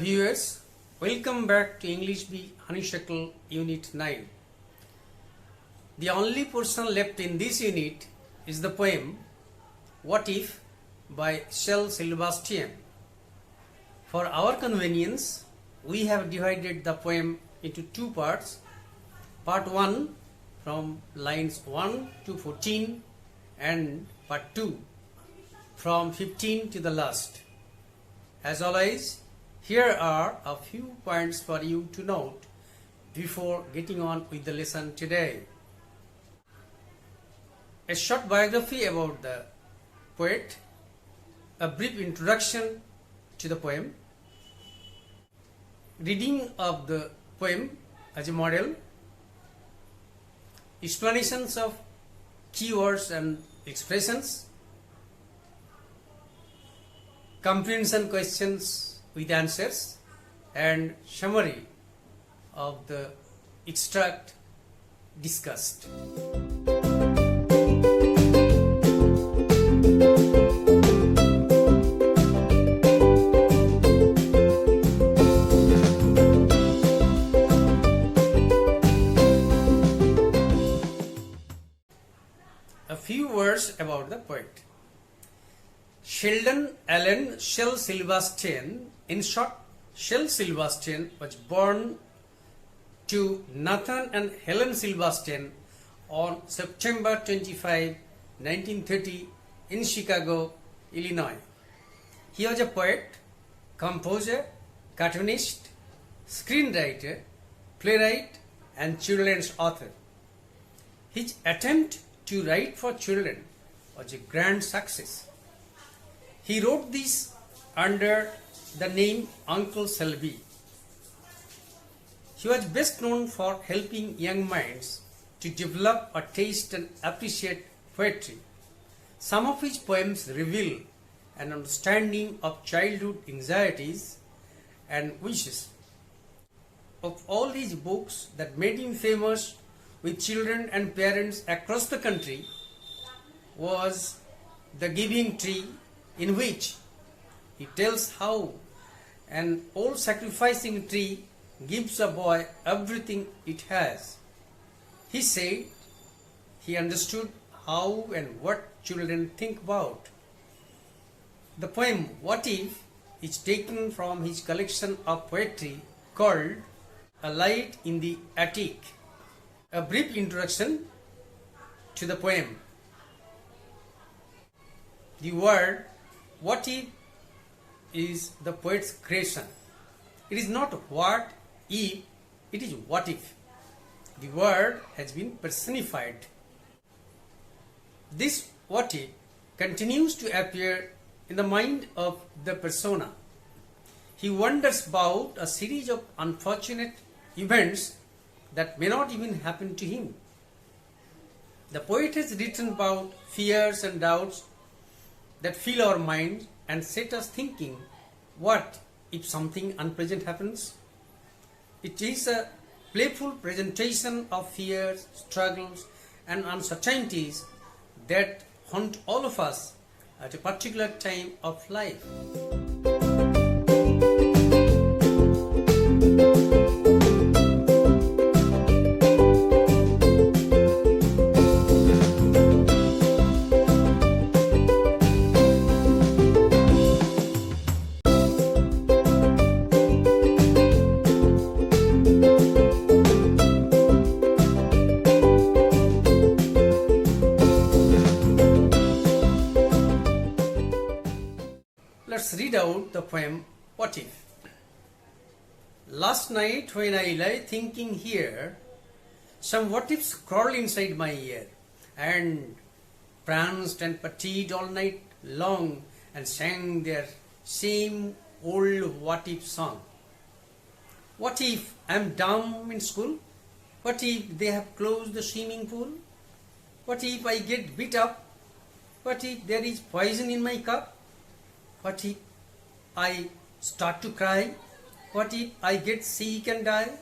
viewers, welcome back to English B Honeysuckle Unit 9. The only portion left in this unit is the poem What If by Shel Silverstein. For our convenience, we have divided the poem into two parts. Part 1 from lines 1 to 14 and part 2 from 15 to the last. As always, here are a few points for you to note before getting on with the lesson today. A short biography about the poet, a brief introduction to the poem, reading of the poem as a model, explanations of keywords and expressions, comprehension questions with answers, and summary of the extract discussed. A few words about the poet. Sheldon Allen Shel Silverstein, in short, Shel Silverstein was born to Nathan and Helen Silverstein on September 25, 1930 in Chicago, Illinois. He was a poet, composer, cartoonist, screenwriter, playwright, and children's author. His attempt to write for children was a grand success. He wrote this under the name Uncle Selby. He was best known for helping young minds to develop a taste and appreciate poetry. Some of his poems reveal an understanding of childhood anxieties and wishes. Of all his books that made him famous with children and parents across the country was The Giving Tree, in which he tells how an old sacrificing tree gives a boy everything it has. He said he understood how and what children think about. The poem What If is taken from his collection of poetry called A Light in the Attic. A brief introduction to the poem. The word what if is the poet's creation. It is not what if, it is what if. The word has been personified. This what if continues to appear in the mind of the persona. He wonders about a series of unfortunate events that may not even happen to him. The poet has written about fears and doubts that fill our minds and set us thinking, what if something unpleasant happens? It is a playful presentation of fears, struggles, and uncertainties that haunt all of us at a particular time of life. Let's read out the poem What If. Last night when I lay thinking here, some what ifs crawled inside my ear and pranced and partied all night long and sang their same old what if song. What if I am dumb in school? What if they have closed the swimming pool? What if I get beat up? What if there is poison in my cup? What if I start to cry? What if I get sick and die?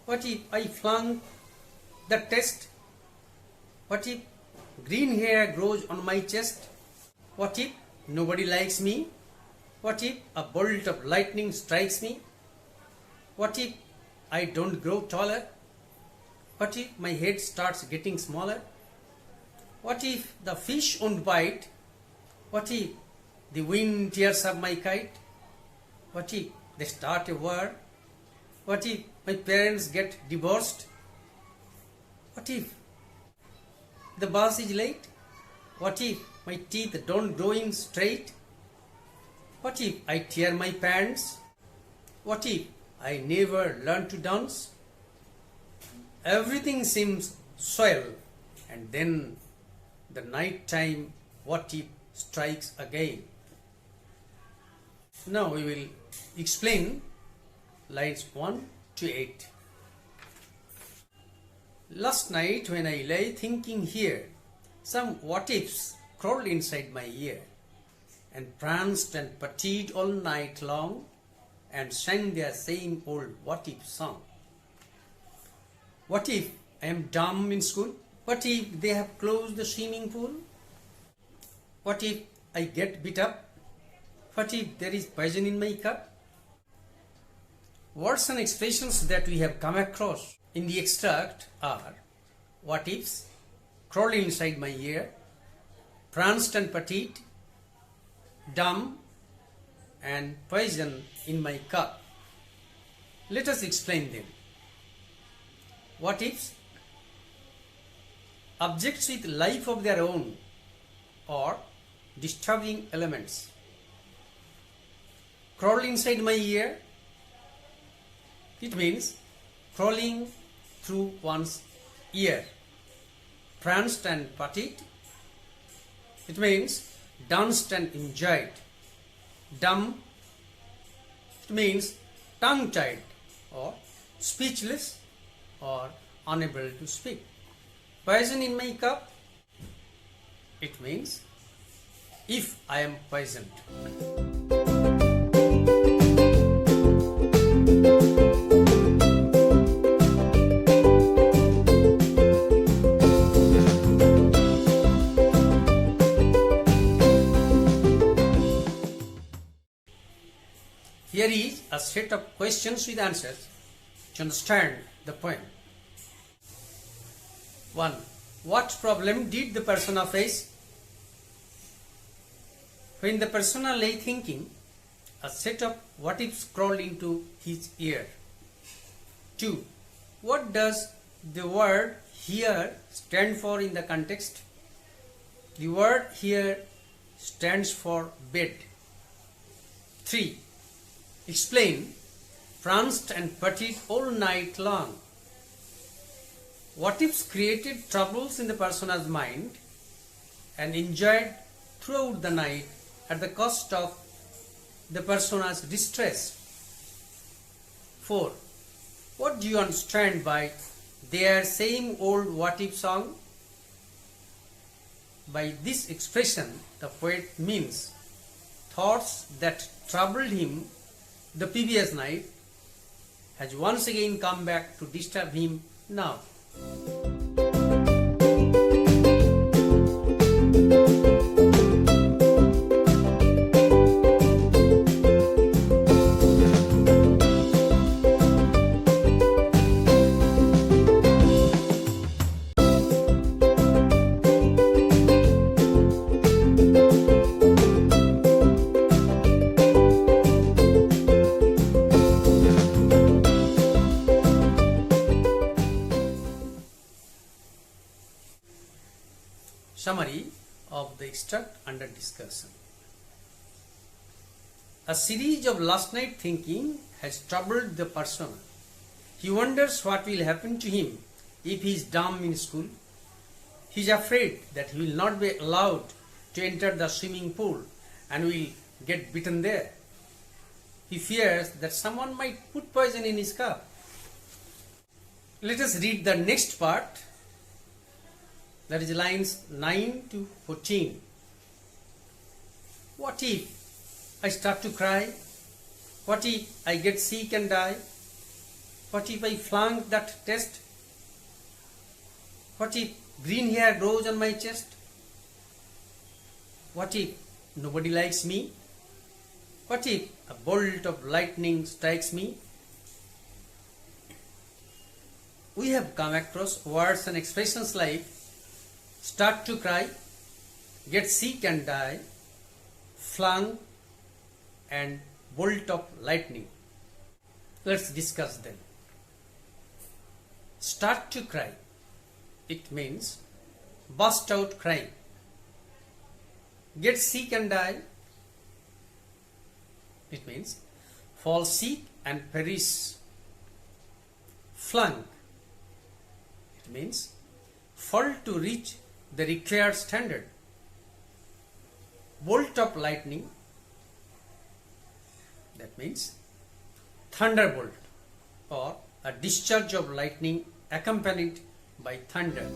What if I flunk the test? What if green hair grows on my chest? What if nobody likes me? What if a bolt of lightning strikes me? What if I don't grow taller? What if my head starts getting smaller? What if the fish won't bite? What if the wind tears up my kite? What if they start a war? What if my parents get divorced? What if the bus is late? What if my teeth don't grow in straight? What if I tear my pants? What if I never learn to dance? Everything seems swell, and then the night time what if strikes again. Now we will explain lines 1 to 8. Last night when I lay thinking here, some what ifs crawled inside my ear and pranced and partied all night long and sang their same old what if song. What if I am dumb in school? What if they have closed the swimming pool? What if I get beat up? What if there is poison in my cup? Words and expressions that we have come across in the extract are what ifs, crawled inside my ear, pranced and partied, dumb, and poison in my cup. Let us explain them. What ifs? Objects with life of their own or disturbing elements. Crawl inside my ear. It means crawling through one's ear. Pranced and partied. It means danced and enjoyed. Dumb. It means tongue-tied or speechless or unable to speak. Poison in my cup. It means if I am poisoned. Here is a set of questions with answers to understand the poem. 1. What problem did the persona face? When the persona lay thinking, a set of what ifs crawled into his ear. 2. What does the word here stand for in the context? The word here stands for bed. 3. Explain pranced and partied all night long. What ifs created troubles in the persona's mind and enjoyed throughout the night at the cost of the persona's distress. 4. What do you understand by their same old what if song? By this expression, the poet means thoughts that troubled him the previous night has once again come back to disturb him now. Summary of the extract under discussion. A series of last night thinking has troubled the persona. He wonders what will happen to him if he is dumb in school. He is afraid that he will not be allowed to enter the swimming pool and will get bitten there. He fears that someone might put poison in his cup. Let us read the next part. That is lines 9 to 14. What if I start to cry? What if I get sick and die? What if I flunk that test? What if green hair grows on my chest? What if nobody likes me? What if a bolt of lightning strikes me? we have come across words and expressions like start to cry, get sick and die, flung, and bolt of lightning. Let's discuss them. Start to cry. It means burst out crying. Get sick and die. It means fall sick and perish. Flung. It means fall to reach the required standard. Bolt of lightning. That means thunderbolt or a discharge of lightning accompanied by thunder.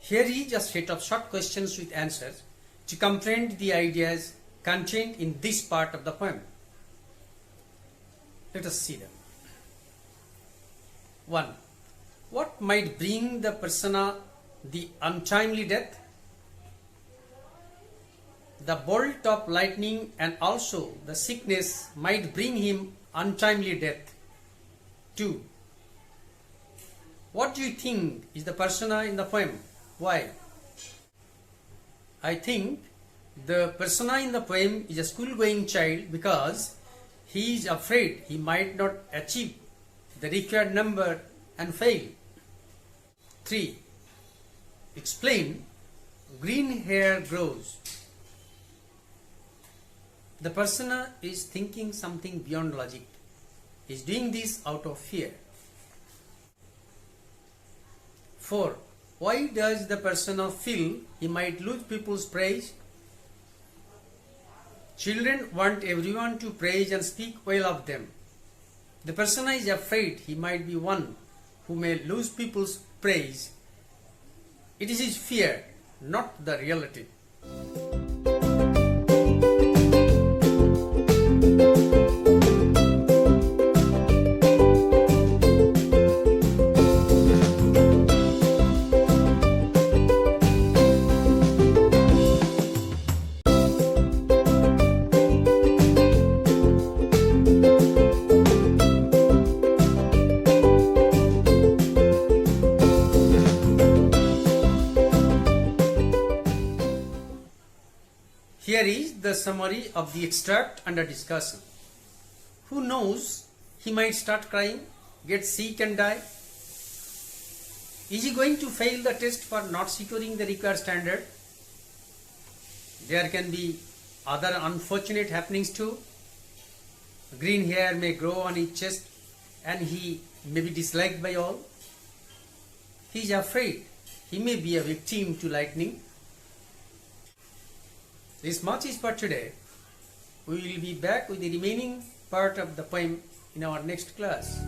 Here is a set of short questions with answers to comprehend the ideas contained in this part of the poem. Let us see them. 1. What might bring the persona the untimely death? The bolt of lightning and also the sickness might bring him untimely death. 2. What do you think is the persona in the poem? Why? I think the persona in the poem is a school-going child because he is afraid he might not achieve the required number and fail. 3. Explain green hair grows. The persona is thinking something beyond logic. He is doing this out of fear. 4. Why does the persona feel he might lose people's praise? Children want everyone to praise and speak well of them. The persona is afraid he might be one who may lose people's praise. It is his fear, not the reality. Here is the summary of the extract under discussion. Who knows, he might start crying, get sick and die. Is he going to fail the test for not securing the required standard? There can be other unfortunate happenings too. Green hair may grow on his chest and he may be disliked by all. He is afraid he may be a victim to lightning. This much is for today. We will be back with the remaining part of the poem in our next class.